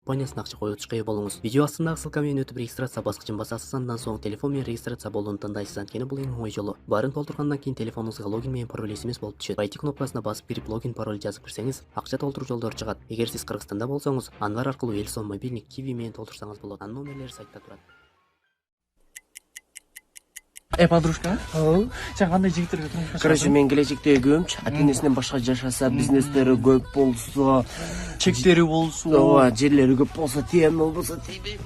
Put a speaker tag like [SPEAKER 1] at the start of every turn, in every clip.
[SPEAKER 1] компаниясына ақша қоюшыға ие болыңыз. Видео астындағы ссылкамен өтіп регистрация басқышын басасыз, андан соң телефонмен регистрация болуын таңдайсыз. Анткени бұл ең оңай жолы. Барын толтырғаннан кейін телефоныңызға логин менен пароль SMS болып түшөт. Войти кнопкасына басып кирип логин пароль жазып кирсеңиз, акча толтыруу жолдору чыгат. Эгер сиз Кыргызстанда болсоңуз, Анвар аркылуу Элсон мобильник Kiwi менен толтурсаңыз болот. Анын номерлери сайтта турат.
[SPEAKER 2] Подружка? Сен кандай жигиттерге турмушка чыгасың?
[SPEAKER 3] Короче, мен келечекте көмчү, ата-энесинен башка жашаса, бизнестери көп болсо,
[SPEAKER 2] Чектери болсо,
[SPEAKER 3] ооба, жерлери көп болсо, тием болбосо тийбейм.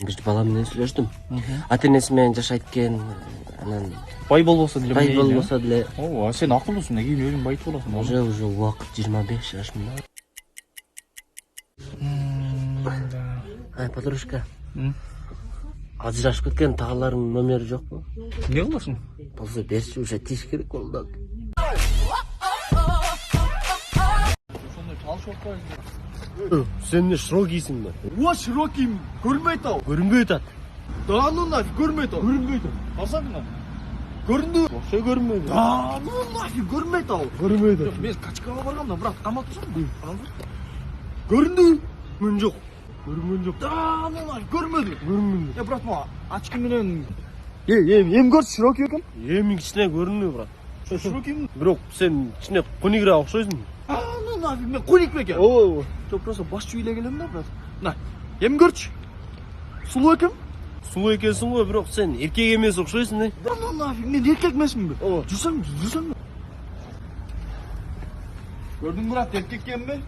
[SPEAKER 3] Бир бала менен сүйлөштүм. Ата-энеси менен жашайт экен, анан
[SPEAKER 2] бай болбосо деле.
[SPEAKER 3] бай болбосо деле.
[SPEAKER 2] Ооба, сен акылдысың, кийин өзүң байт болосуң.
[SPEAKER 3] Уже убакыт 25 жашымда. Подружка. Ажырашып кеткен тағаларыңның номері жоқ па?
[SPEAKER 2] Не кыласың?
[SPEAKER 3] Болса берші, уже тиш керек болды.
[SPEAKER 2] Сондай талшып атпайсың.
[SPEAKER 3] Сен не широкийсің ба?
[SPEAKER 2] О, широкийм, көрінбейт ау.
[SPEAKER 3] Көрінбейт ат.
[SPEAKER 2] Да ну нафиг, көрінбейт ау. Көрінбейт ау. Барсаң мына. Көрінді.
[SPEAKER 3] Вообще көрінбейді.
[SPEAKER 2] Да ну нафиг, көрінбейт ау.
[SPEAKER 3] Көрінбейді.
[SPEAKER 2] Мен качкаға барғанда, брат, қамап тұрсың. Көрінді. Мен жоқ.
[SPEAKER 3] Көрінген жоқ.
[SPEAKER 2] Да ну нафиг, көрінбеді.
[SPEAKER 3] Көрінбейді.
[SPEAKER 2] Брат, ма, очки менен ем көрсі широкий екен.
[SPEAKER 3] Емін кішіне көрінбей, брат.
[SPEAKER 2] Широкийм.
[SPEAKER 3] Бірақ сен кішіне қонигіра ұқсайсың.
[SPEAKER 2] Ну нафиг, мен қоник бе екен?
[SPEAKER 3] О,
[SPEAKER 2] Жоқ, просто бас жүйіле келем да, брат. На, ем көрші. Сұлу екем.
[SPEAKER 3] сұлу екенсің ғой, бірақ сен еркек емес ұқсайсың, не?
[SPEAKER 2] Да ну нафиг, мен еркек емеспін бе?
[SPEAKER 3] О.
[SPEAKER 2] Жүрсің бе? Көрдің, брат, еркек екен бе?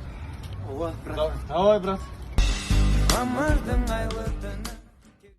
[SPEAKER 3] Ова, брат.
[SPEAKER 2] Давай, брат.
[SPEAKER 4] Мамырдың айлы түні